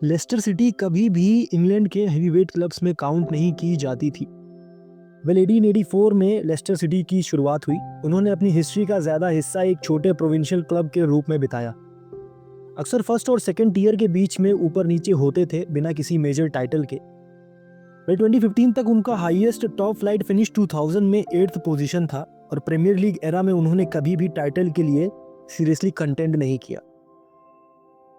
Leicester City कभी भी England के हेवीवेट क्लब्स में काउंट नहीं की जाती थी। 1884 में लेस्टर सिटी की शुरुआत हुई। उन्होंने अपनी हिस्ट्री का ज़्यादा हिस्सा एक छोटे प्रोविंशियल क्लब के रूप में बिताया। अक्सर फर्स्ट और सेकंड टियर के बीच में ऊपर नीचे होते थे, बिना किसी मेजर टाइटल के। 2015 तक उनका हाईएस्ट टॉप फ्लाइट फिनिश 2000 में 8th पोजीशन था और प्रीमियर लीग एरा में उन्होंने कभी भी टाइटल के लिए सीरियसली कंटेंड नहीं किया।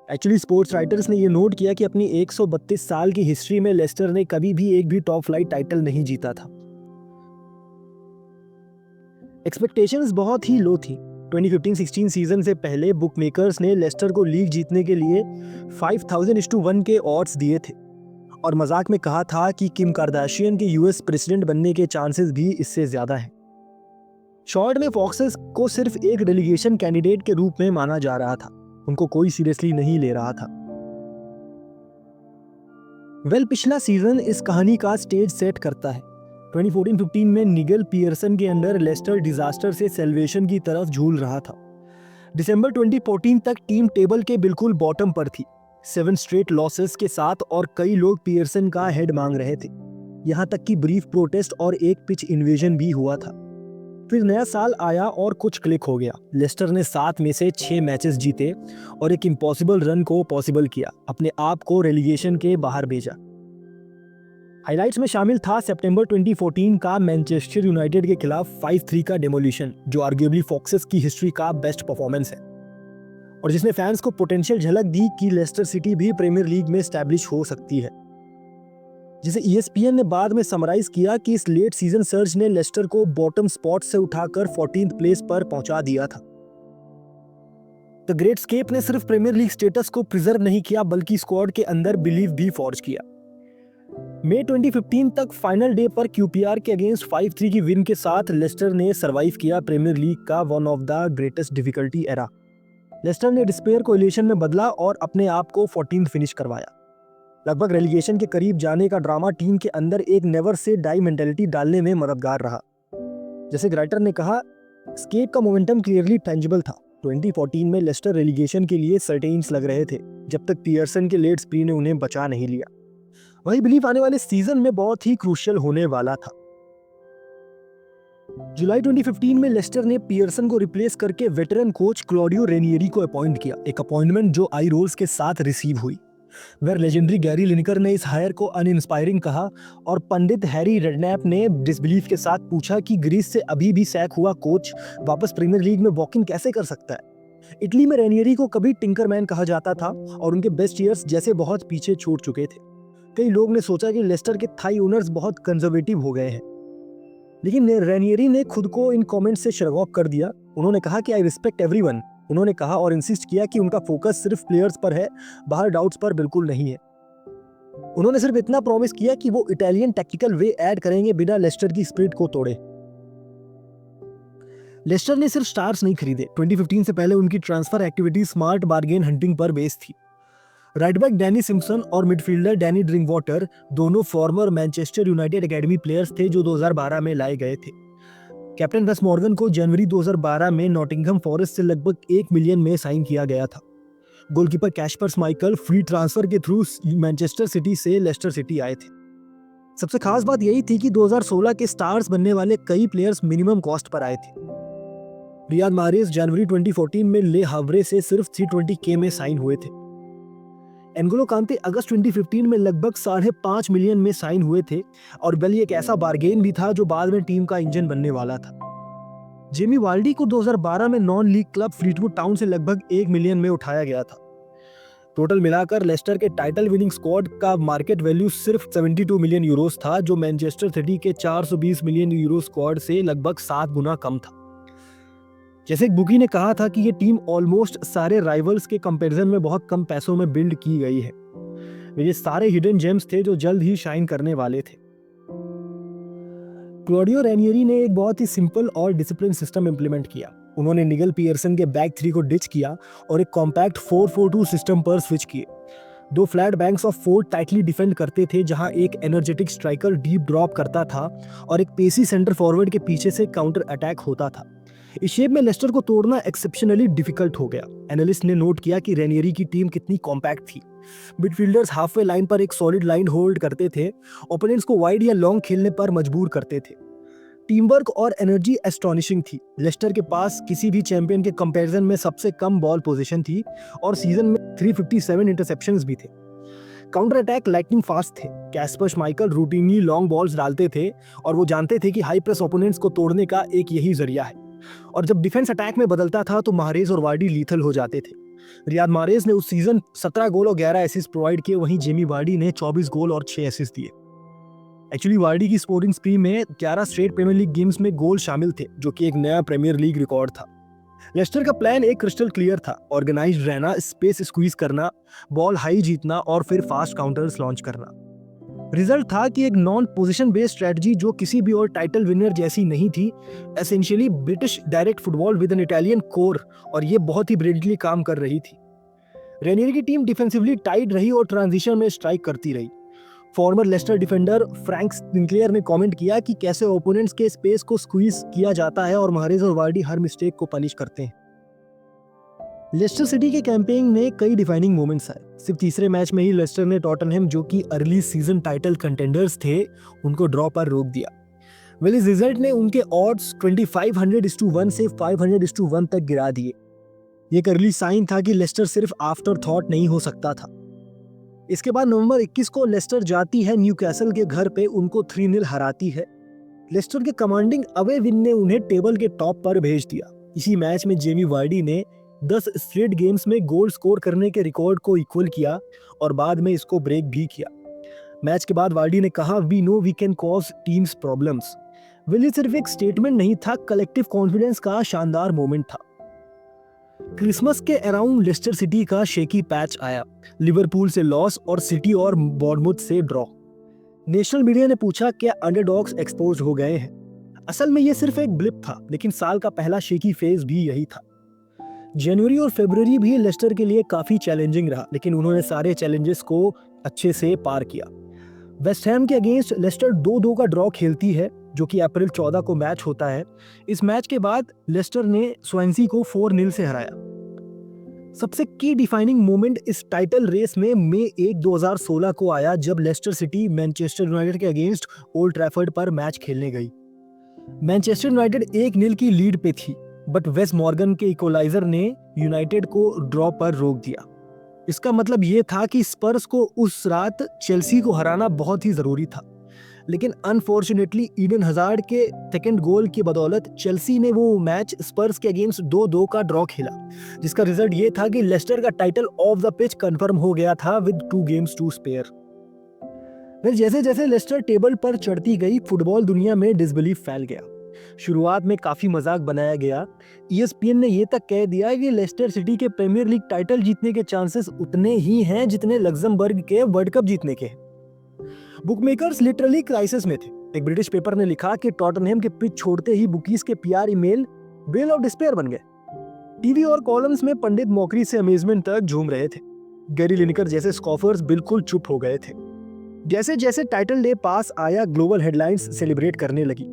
एक्चुअली स्पोर्ट्स राइटर्स ने ये नोट किया कि अपनी 132 साल की हिस्ट्री में लेस्टर ने कभी भी एक भी टॉप फ्लाइट टाइटल नहीं जीता था। एक्सपेक्टेशंस बहुत ही लो थी। 2015-16 सीजन से पहले बुक मेकर्स ने लेस्टर को लीग जीतने के लिए 5000:1 के ऑड्स दिए थे और मजाक में कहा था कि किम कार्दाशियन के यूएस प्रेसिडेंट बनने के चांसेस भी इससे ज्यादा हैं। शॉर्ट में फॉक्सेस को सिर्फ एक रेलीगेशन कैंडिडेट के रूप में माना जा रहा था, उनको कोई सीरियसली नहीं ले रहा था। पिछला सीजन इस कहानी का स्टेज सेट करता है। 2014-15 में निगल पियर्सन के अंडर लेस्टर डिजास्टर से सेल्वेशन की तरफ झूल रहा था। दिसंबर 2014 तक टीम टेबल के बिल्कुल बॉटम पर थी, 7 स्ट्रेट लॉसेस के साथ, और कई लोग पियर्सन का हेड मांग रहे थे। यहां तक कि ब्रीफ प्रोटेस्ट और एक पिच इन्वेजन भी हुआ था। फिर नया साल आया और कुछ क्लिक हो गया। लेस्टर ने 7 में से 6 मैचेस जीते और एक इम्पॉसिबल रन को पॉसिबल किया, अपने आप को रेलीगेशन के बाहर भेजा। हाइलाइट्स में शामिल था सितंबर 2014 का मैनचेस्टर यूनाइटेड के खिलाफ 5-3 का डेमोलिशन, जो आर्ग्यूबली फॉक्सेस की हिस्ट्री का बेस्ट परफॉर्मेंस है और जिसने फैंस को पोटेंशियल झलक दी कि लेस्टर सिटी भी प्रीमियर लीग में एस्टैब्लिश हो सकती है। जिसे ESPN ने बाद में समराइज किया कि इस लेट सीजन सर्ज ने लेस्टर को बॉटम स्पॉट से उठाकर 14th प्लेस पर पहुंचा दिया था। द ग्रेट स्केप ने सिर्फ प्रीमियर लीग स्टेटस को प्रिजर्व नहीं किया, बल्कि स्क्वाड के अंदर बिलीव भी फॉर्ज किया। मई 2015 तक फाइनल डे पर QPR के अगेंस्ट 5-3 की विन के साथ लेस्टर ने सरवाइव किया प्रीमियर लीग का one of the greatest difficulty era. Leicester ने डिस्पेयर को इलेशन में बदला और अपने आप को 14th फिनिश करवाया। लगभग रेलीगेशन के करीब जाने का ड्रामा टीम के अंदर एक नेवर से डाई मेंटालिटी डालने में मददगार रहा। जैसे राइटर ने कहा, स्केप का मोमेंटम क्लियरली टेंजिबल था। 2014 में लेस्टर रेलीगेशन के लिए सर्टेन्स लग रहे थे, जब तक पियर्सन के लेट स्प्री ने उन्हें बचा नहीं लिया। वही बिलीफ आने वाले सीजन में बहुत ही क्रूशियल होने वाला था। जुलाई 2015 में लेस्टर ने पियर्सन को रिप्लेस करके वेटरन कोच क्लॉडियो रेनियरी को अपॉइंट किया, एक अपॉइंटमेंट जो आई रोल्स के साथ रिसीव हुई। वेर लेजेंडरी गैरी लिनेकर ने इस हायर को अनइंस्पायरिंग कहा और पंडित हैरी रेडनैप ने डिसबिलीफ के साथ पूछा कि ग्रीस से अभी भी सैक हुआ कोच वापस प्रीमियर लीग में वॉक इन कैसे कर सकता है। इटली में रेनियरी को कभी टिंकरमैन कहा जाता था और उनके बेस्ट ईयर्स जैसे बहुत पीछे छूट चुके थे। कई लोग ने सोचा कि लेस्टर के थाई ओनर्स बहुत कंजर्वेटिव हो गए हैं, लेकिन रेनियरी ने खुद को इन कमेंट्स से श्रग ऑफ कर दिया। उन्होंने कहा कि आई रिस्पेक्ट एवरीवन, उन्होंने कहा और इंसिस्ट किया कि उनका फोकस सिर्फ प्लेयर्स पर है, बाहर डाउट्स पर बिल्कुल नहीं है। उन्होंने सिर्फ इतना प्रॉमिस किया कि वो इटालियन टैक्टिकल वे ऐड करेंगे बिना लेस्टर की स्पिरिट को तोड़े। लेस्टर ने सिर्फ स्टार्स नहीं खरीदे। 2015 से पहले उनकी transfer activity smart bargain hunting पर बेस्ड थी। राइट बैक डैनी सिम्पसन और मिडफील्डर डैनी ड्रिंकवाटर दोनों farmer Manchester United academy players थे जो 2012 में लाए गए थे। कैप्टन वेस मॉर्गन को जनवरी 2012 में नॉटिंघम फॉरेस्ट से लगभग 1 मिलियन में साइन किया गया था। गोलकीपर कैस्पर स्माइकल फ्री ट्रांसफर के थ्रू मैनचेस्टर सिटी से लेस्टर सिटी आए थे। सबसे खास बात यही थी कि 2016 के स्टार्स बनने वाले कई प्लेयर्स मिनिमम कॉस्ट पर आए थे। रियाद माहरेज जनवरी 2014 में ले हावरे से सिर्फ 320K में साइन हुए थे। एनगोलो कांते अगस्त 2015 में लगभग 5.5 मिलियन में साइन हुए थे और बेली एक ऐसा बार्गेन भी था जो बाद में टीम का इंजन बनने वाला था। जेमी वार्डी को 2012 में non league club Fleetwood town से लगभग 1 मिलियन में उठाया गया था। टोटल मिलाकर लेस्टर के टाइटल विनिंग स्क्वाड का मार्केट वैल्यू सिर्फ 72 मिलियन यूरोस था, जो मैनचेस्टर सिटी के 420 मिलियन यूरो स्क्वाड से लगभग 7 गुना कम था। जैसे एक बुकी ने कहा था कि ये टीम ऑलमोस्ट सारे राइवल्स के कंपैरिजन में बहुत कम पैसों में बिल्ड की गई है। ये सारे हिडन जेम्स थे जो जल्द ही शाइन करने वाले थे। क्लॉडियो रेनियरी ने एक बहुत ही सिंपल और डिसिप्लिन सिस्टम इंप्लीमेंट किया। उन्होंने निगल पियर्सन के बैक 3 को डिच किया और एक कॉम्पैक्ट 4-4-2 सिस्टम पर स्विच किए। 2 flat banks of 4 tightly defend करते थे, जहां एक एनर्जेटिक स्ट्राइकर डीप ड्रॉप करता था और एक पेसी सेंटर फॉरवर्ड के पीछे से काउंटर अटैक होता था। इस शेप में लेस्टर को तोड़ना एक्सेप्शनली डिफिकल्ट हो गया। एनालिस्ट ने नोट किया कि रेनियरी की टीम कितनी कॉम्पैक्ट थी। मिडफील्डर्स हाफवे लाइन पर एक सॉलिड लाइन होल्ड करते थे, ओपोनेंट्स को वाइड या लॉन्ग खेलने पर मजबूर करते थे। टीम वर्क और एनर्जी एस्टॉनिशिंग थी। लेस्टर के पास किसी भी चैंपियन के कंपैरिजन में सबसे कम बॉल पोजीशन थी और सीजन में 357 इंटरसेप्शंस भी थे। काउंटर अटैक लाइटनिंग फास्ट थे। कैस्पर श्माइकल रूटीनली लॉन्ग बॉल्स डालते थे और वो जानते थे कि हाई प्रेस ओपोनेंट्स को तोड़ने का एक यही जरिया है। और जब डिफेंस अटैक में बदलता था तो माहरेज और वार्डी लीथल हो जाते थे। रियाद माहरेज ने उस सीजन 17 गोल और 11 असिस्ट प्रोवाइड किए, वहीं जेमी वार्डी ने 24 गोल और 6 असिस्ट दिए। एक्चुअली वार्डी की स्कोरिंग स्प्री में 11 स्ट्रेट प्रीमियर लीग गेम्स में गोल शामिल थे, जो कि एक नया प्रीमियर लीग रिकॉर्ड था। लेस्टर का प्लान एक क्रिस्टल क्लियर था, ऑर्गेनाइज्ड रहना, स्पेस स्क्वीज करना, बॉल हाई जीतना और फिर फास्ट काउंटर्स लॉन्च करना। रिजल्ट था कि एक नॉन पोजीशन बेस्ड स्ट्रेटजी जो किसी भी और टाइटल विनर जैसी नहीं थी, essentially British direct football with an Italian core, और ये बहुत ही ब्रिलियंटली काम कर रही थी। रेनियर की टीम डिफेंसिवली टाइट रही और ट्रांजिशन में स्ट्राइक करती रही। Former Leicester defender Frank Sinclair ने कमेंट किया कि कैसे ओपोनेंट्स के स्पेस को स्क्वीज किया जाता है और माहरेज और वार्डी हर मिस्टेक को पनिश करते हैं। लेस्टर सिटी के कैंपेन में कई डिफाइनिंग मोमेंट्स आए। सिर्फ तीसरे मैच में ही लेस्टर ने टॉटनहैम, जो कि अर्ली सीजन टाइटल कंटेंडर्स थे, उनको ड्रॉ पर रोक दिया। वेल, इस रिजल्ट ने उनके ऑड्स 2500:1 से 500:1 तक गिरा दिए। ये एक अर्ली साइन था कि लेस्टर सिर्फ आफ्टर थॉट नहीं हो सकता था। इसके बाद नवंबर 21 को लेस्टर जाती है न्यूकैसल के घर पे, उनको 3-0 हराती है। लेस्टर के कमांडिंग अवे विन ने उन्हें टेबल के टॉप पर भेज दिया। इसी मैच में जेमी वार्डी ने 10 स्ट्रेट गेम्स में गोल स्कोर करने के रिकॉर्ड को इक्वल किया और बाद में इसको ब्रेक भी किया। मैच के बाद वार्डी ने कहा, we know we can cause teams problems. ये सिर्फ एक स्टेटमेंट नहीं था, कलेक्टिव कॉन्फिडेंस का शानदार मोमेंट था। क्रिसमस के अराउंड लेस्टर सिटी का शेकी पैच आया। लिवरपूल से लॉस और सिटी और बॉर्नमूथ से ड्रॉ। नेशनल मीडिया ने पूछा, क्या अंडरडॉग्स एक्सपोज हो गए हैं? असल में ये सिर्फ एक ब्लिप था, लेकिन साल का पहला शेकी फेज भी यही था। जनवरी और फरवरी भी लेस्टर के लिए काफी चैलेंजिंग रहा, लेकिन उन्होंने सारे चैलेंजेस को अच्छे से पार किया। वेस्ट हैम के अगेंस्ट लेस्टर 2-2 का ड्रॉ खेलती है, जो कि अप्रैल 14 को मैच होता है। इस मैच के बाद लेस्टर ने स्वांसी को 4-0 से हराया। सबसे की डिफाइनिंग मोमेंट इस टाइटल रेस में मई 1, 2016 को आया, जब लेस्टर सिटी मैनचेस्टर यूनाइटेड के अगेंस्ट ओल्ड ट्रैफर्ड पर मैच खेलने गई। मैनचेस्टर यूनाइटेड 1-0 की लीड पे थी, बट वेस मॉर्गन के इक्वलाइजर ने यूनाइटेड को ड्रॉ पर रोक दिया। इसका मतलब ये था कि स्पर्स को उस रात चेल्सी को हराना बहुत ही जरूरी था, लेकिन अनफॉर्चुनेटली ईडन हजार्ड के सेकंड गोल की बदौलत चेल्सी ने वो मैच स्पर्स के अगेंस्ट 2-2 का ड्रॉ खेला, जिसका रिजल्ट ये था कि लेस्टर का title of the pitch confirm हो गया था विद 2 गेम्स टू स्पेयर। जैसे जैसे लेस्टर टेबल पर चढ़ती गई, फुटबॉल दुनिया में डिसबिलीफ फैल गया। शुरुआत में काफी मजाक बनाया गया। ESPN ने ये तक कह दिया कि लेस्टर सिटी के प्रीमियर लीग टाइटल जीतने के चांसेस उतने ही हैं जितने लग्जमबर्ग के वर्ल्ड कप जीतने के। बुकमेकर्स लिटरली क्राइसिस में थे। एक ब्रिटिश पेपर ने लिखा कि टॉटनहैम के पिच छोड़ते ही बुकीज के PR email bell of despair बन गए। टीवी और कॉलम्स में पंडित मॉकरी से अमेजमेंट तक झूम रहे थे। गैरी लिनेकर जैसे स्कॉफर्स बिल्कुल चुप हो गए थे। जैसे जैसे टाइटल डे पास आया, ग्लोबल हेडलाइंस सेलिब्रेट करने लगी।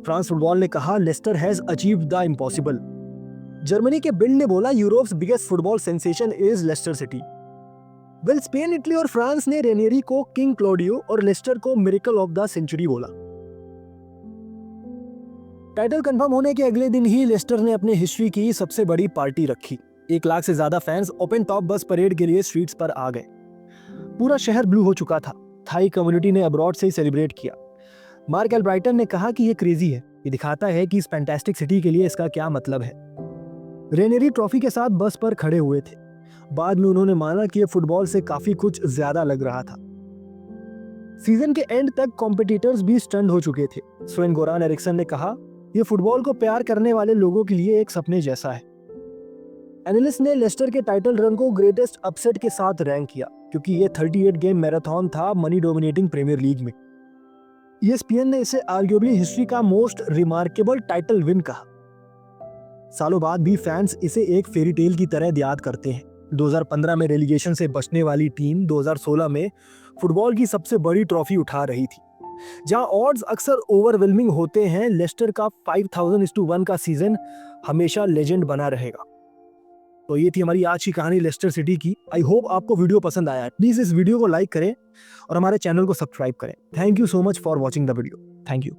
फ्रांस फुटबॉल ने कहा, Leicester has achieved the impossible. Germany के बिल्ड ने बोला, Europe's biggest football sensation is Leicester City. Well, Spain, Italy और फ्रांस ने रेनियरी को किंग क्लॉडियो और लेस्टर को मिरेकल ऑफ द सेंचुरी बोला। टाइटल कंफर्म होने के अगले दिन ही लेस्टर ने अपने हिस्ट्री की सबसे बड़ी पार्टी रखी। 1 लाख से ज्यादा फैंस ओपन टॉप बस परेड के लिए स्ट्रीट्स पर आ गए। पूरा शहर ब्लू हो चुका था। थाई कम्युनिटी ने अब्रॉड से ही सेलिब्रेट किया। मार्क एल्ब्राइटन ने कहा कि ये क्रेजी है, ये दिखाता है कि इस फैंटास्टिक सिटी के लिए इसका क्या मतलब है। रेनियरी ट्रॉफी के साथ बस पर खड़े हुए थे। बाद में उन्होंने माना कि ये फुटबॉल से काफी कुछ ज्यादा लग रहा था। सीजन के एंड तक कॉम्पिटिटर्स भी स्टंड हो चुके थे। स्वेन गोरान एरिक्सन ने कहा, यह फुटबॉल को प्यार करने वाले लोगों के लिए एक सपने जैसा है। एनालिस्ट ने लेस्टर के टाइटल रन को ग्रेटेस्ट अपसेट के साथ रैंक किया, क्योंकि ये 38 गेम मैराथन था मनी डोमिनेटिंग प्रीमियर लीग में। ESPN ने इसे आर्ग्यूबली हिस्ट्री का मोस्ट रिमार्केबल टाइटल विन कहा। सालों बाद भी फैंस इसे एक फेरी टेल की तरह याद करते हैं। 2015 में रेलीगेशन से बचने वाली टीम 2016 में फुटबॉल की सबसे बड़ी ट्रॉफी उठा रही थी। जहां ऑड्स अक्सर ओवरवेलमिंग होते हैं, लेस्टर का 5000-1 का सीजन हमेशा लेजेंड बना रहेगा। तो ये थी हमारी आज की कहानी लेस्टर सिटी की। आई होप आपको वीडियो पसंद आया। प्लीज इस वीडियो को लाइक करें और हमारे चैनल को सब्सक्राइब करें। Thank you so much for watching the video. Thank you.